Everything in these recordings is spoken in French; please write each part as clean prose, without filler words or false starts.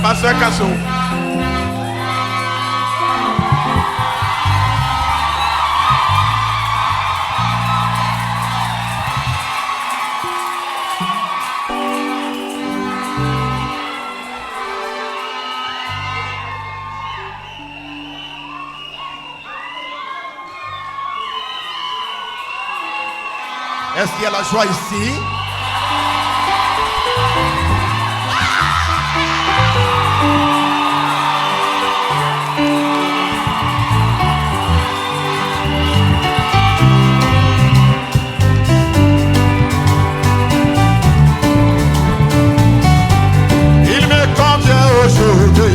Pasteur Kassou. Est-ce qu'il y a la joie ici? Il me convient aujourd'hui de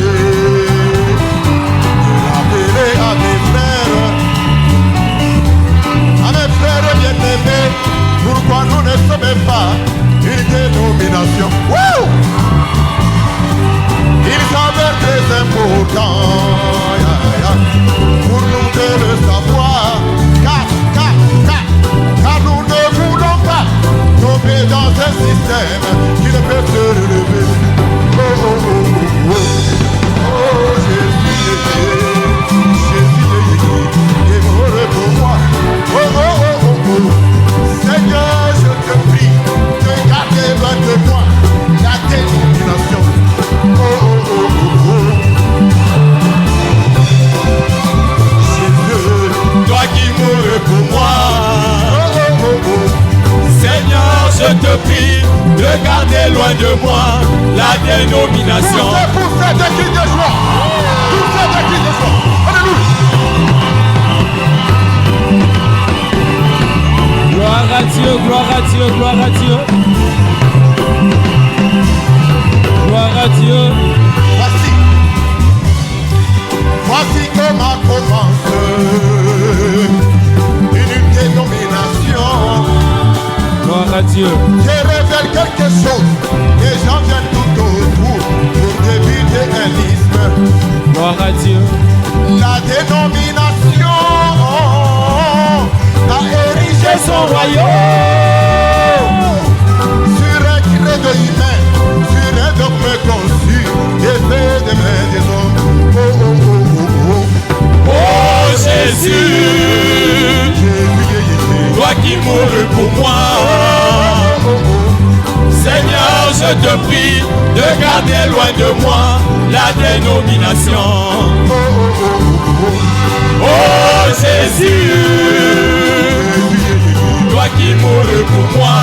rappeler à mes frères bien-aimés, pourquoi nous ne sommes pas une dénomination. Wouh! Il s'avère très important pour nous de le savoir, car nous ne voulons pas tomber dans un système qui ne peut se relever. Oh, oh, oh, oh, oh. Oh, Jésus est mort pour moi. Oh, oh, oh, oh, oh. Seigneur, je te prie de garder loin de moi la dénomination. Oh, oh, oh, oh, oh. Jésus, toi qui mourrais pour moi. Oh, oh, oh, oh. Seigneur, je te prie de garder loin de moi la dénomination. Poussez des cris de joie. Poussez des cris de joie. Alléluia. Gloire à Dieu, gloire à Dieu, gloire à Dieu. Gloire à Dieu. Voici comment commence une dénomination. Gloire à Dieu. Dieu révèle quelque chose. Les gens viennent tout autour pour débuter un isme. Gloire à Dieu. La dénomination a érigé son royaume sur un credo humain, sur un dogme conçu et fait des mains des hommes. Oh, oh, oh, oh, oh. Oh Jésus, toi qui mourrais pour moi. Seigneur, je te prie de garder loin de moi la dénomination. Oh Jésus, toi qui mourrais pour moi.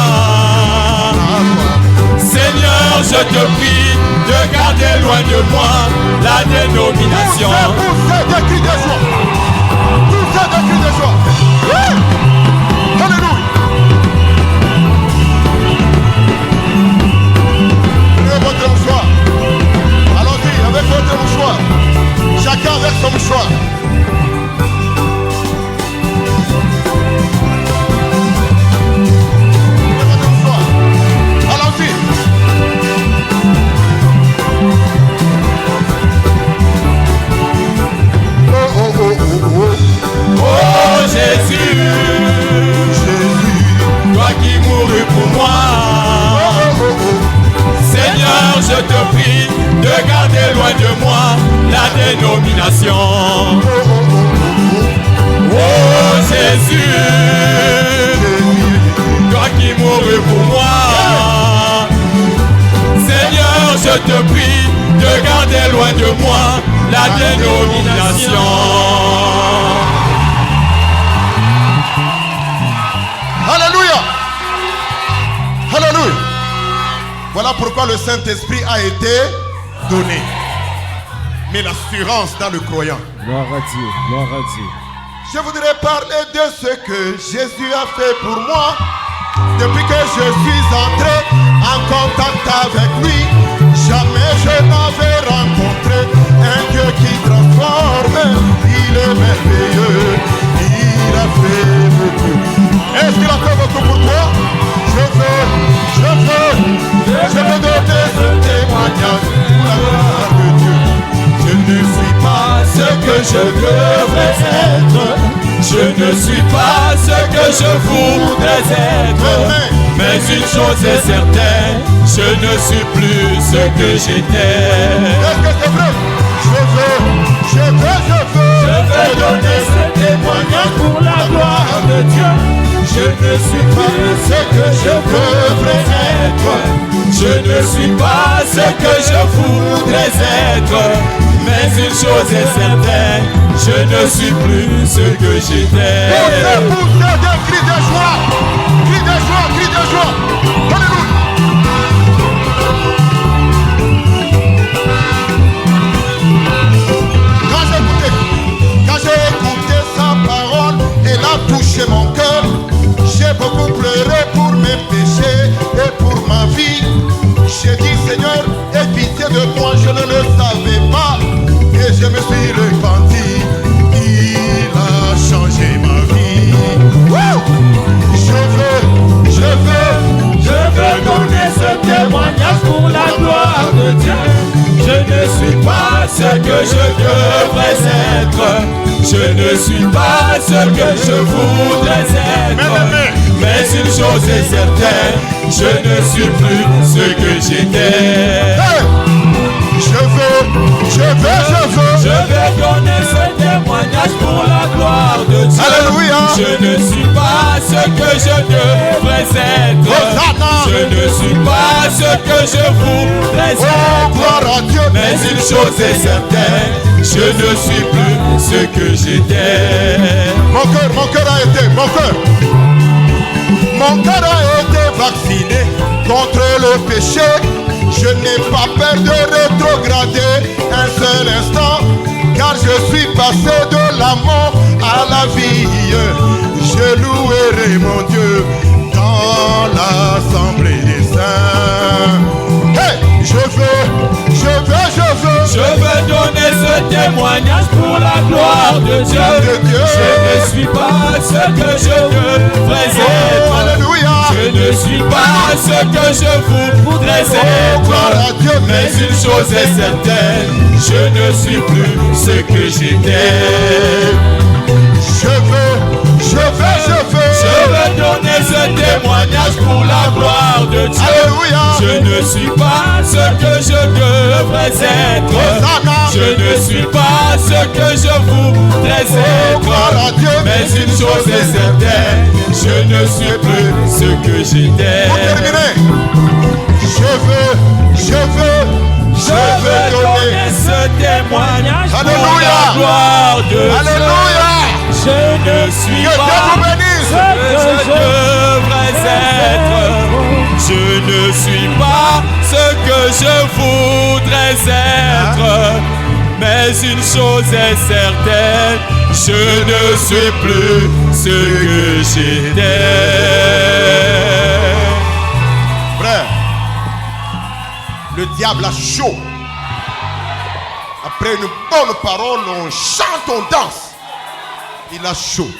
Seigneur, je te prie de garder loin de moi la dénomination. Poussez des cris de joie. Poussez des cris de joie. Alléluia. Prenez votre mouchoir. Allons-y avec votre mouchoir. Chacun avec son mouchoir. Oh Jésus, toi qui mourrais pour moi. Seigneur, je te prie de garder loin de moi la dénomination. Oh Jésus, toi qui mourrais pour moi. Seigneur, je te prie de garder loin de moi la dénomination. Alléluia. Alléluia. Voilà pourquoi le Saint-Esprit a été donné. Mais l'assurance dans le croyant. Gloire à Dieu, gloire à Dieu. Je voudrais parler de ce que Jésus a fait pour moi. Depuis que je suis entré en contact avec lui, jamais je n'avais rencontré un Dieu qui transforme. Il est merveilleux, il a fait beaucoup. Est-ce qu'il a fait beaucoup pour toi? Je veux donner ce témoignage pour la gloire de Dieu. Je ne suis pas ce que je devrais être. Je ne suis pas ce que je voudrais être. Mais Mais une chose est certaine, je ne suis plus ce que j'étais. Est-ce que c'est vrai? Je veux donner ce témoignage pour la gloire de Dieu. Je ne suis pas ce que je devrais être. Je ne suis pas ce que je voudrais être. Mais une chose est certaine, je ne suis plus ce que j'étais. Poussez des cris de joie. Cris de joie, cris de joie. Alléluia. Quand j'ai écouté sa parole, elle a touché mon cœur. J'ai beaucoup pleuré pour mes péchés et pour ma vie. J'ai dit Seigneur, aie pitié de moi, je ne le savais pas. Et je me suis repenti, il a changé ma vie. Wouh! Je veux donner ce témoignage pour la gloire de Dieu. Je ne suis pas ce que je devrais être. Je ne suis pas ce que je voudrais être. Mais une chose est certaine, je ne suis plus ce que j'étais. Hey! Je vais donner ce témoignage pour la gloire de Dieu. Alléluia. Je ne suis pas ce que je devrais être. Je ne suis pas ce que je voudrais être. Gloire à Dieu. Mais une chose est certaine, je ne suis plus ce que j'étais. Mon cœur a été vacciné contre le péché. Je n'ai pas peur de rétrograder un seul instant, car je suis passé de la mort à la vie. Je louerai mon Dieu dans l'assemblée des saints. Hey, je veux donner ce témoignage pour la gloire de Dieu. Je ne suis pas ce que je devrais être. Alléluia. Je ne suis pas ce que je voudrais être. Mais une chose est certaine, je ne suis plus ce que j'étais. Je veux donner ce témoignage pour la gloire de Dieu. Alléluia. Je ne suis pas ce que je devrais être. Je ne suis pas ce que je voudrais être. Mais une chose est certaine, je ne suis plus ce que j'étais. Pour terminer, je veux donner ce témoignage pour la gloire de Dieu. Alléluia. Je ne suis Que pas Dieu vous bénisse. ce que je devrais être. Je ne suis pas ce que je voudrais être. Mais une chose est certaine, je ne suis plus ce que j'étais. Frère, le diable a chaud. Après une bonne parole, on chante, on danse. Il a chaud.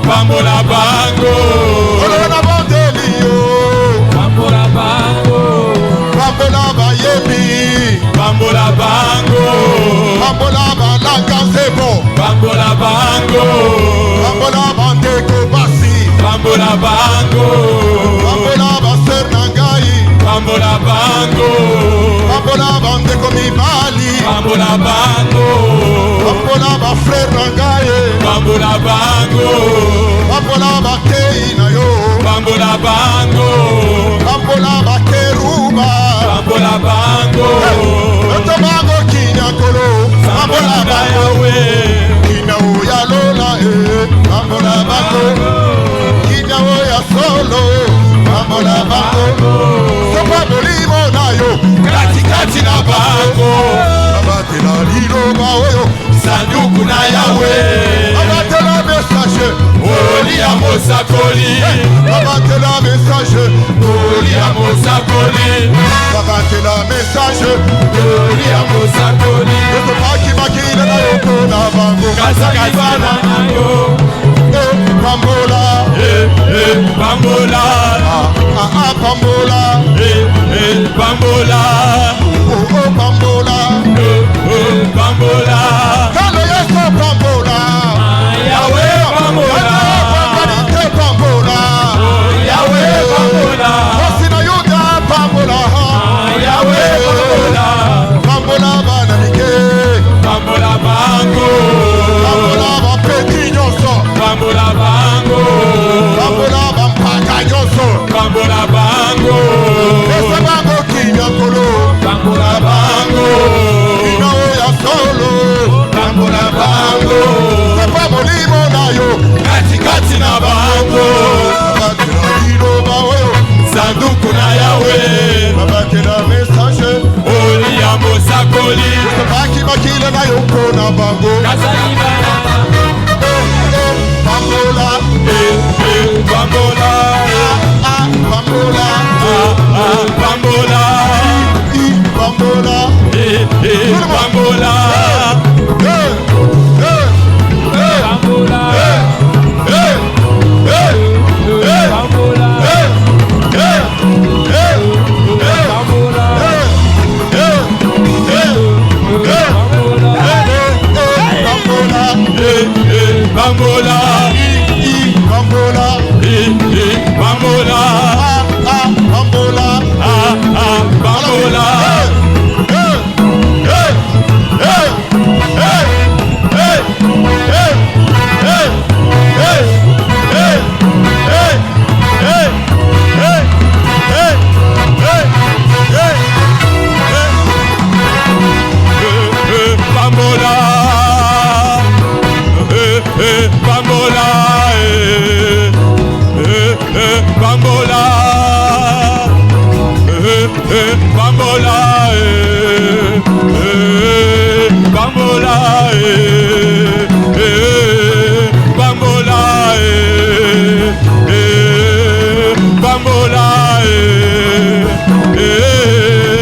Bambola bango, Olona bandelio, bambola bango, bambola bayebi, bambola bango, bambola balanga zebo, bambola bango, bambola bandeko basi, bambola bango, bambola baser nangai, bambola bango, bambola bandeko mibali, bambola bango, bambola ba frère nangai, bambola bango, bambola bakei na yo, bambola bango, bambola bakeruba, bambola bango, otobango kinyakolo, bambola ba Mosakoli. Baba t'es la message. Olia Mosakoli. Baba t'es la message. Olia Mosakoli. Je sais pas qui m'a qui l'a yoko na bango. Kasakibana yo. Pambola. Pambola. Pambola. Pambola. Pambola. Pambola. Kalo yeso pambola. Yahweh Pambola. Pambola. Yahweh Pambola. Osina yuda pambola. Yahweh Pambola. Pambola bananike. Pambola bango. Pambola bapeti nyonso. Pambola bango. Pambola bampaka nyonso. Pambola bango. Ese bango kinyakolo. Pambola bango. Ina oya solo. Pambola bango. Sepa molimo na yo. Katikati na bango. Babatela hilo bawe. Sanduku na Yahweh. Babatela message. Olia Mosakoli. Sepa kimakile na yoko na bango. Kasakibana. Pambola. Pambola. Pambola. Pambola. Pambola. Pambola. Pambola. Pambola. Pambola. Pambola. Pambola.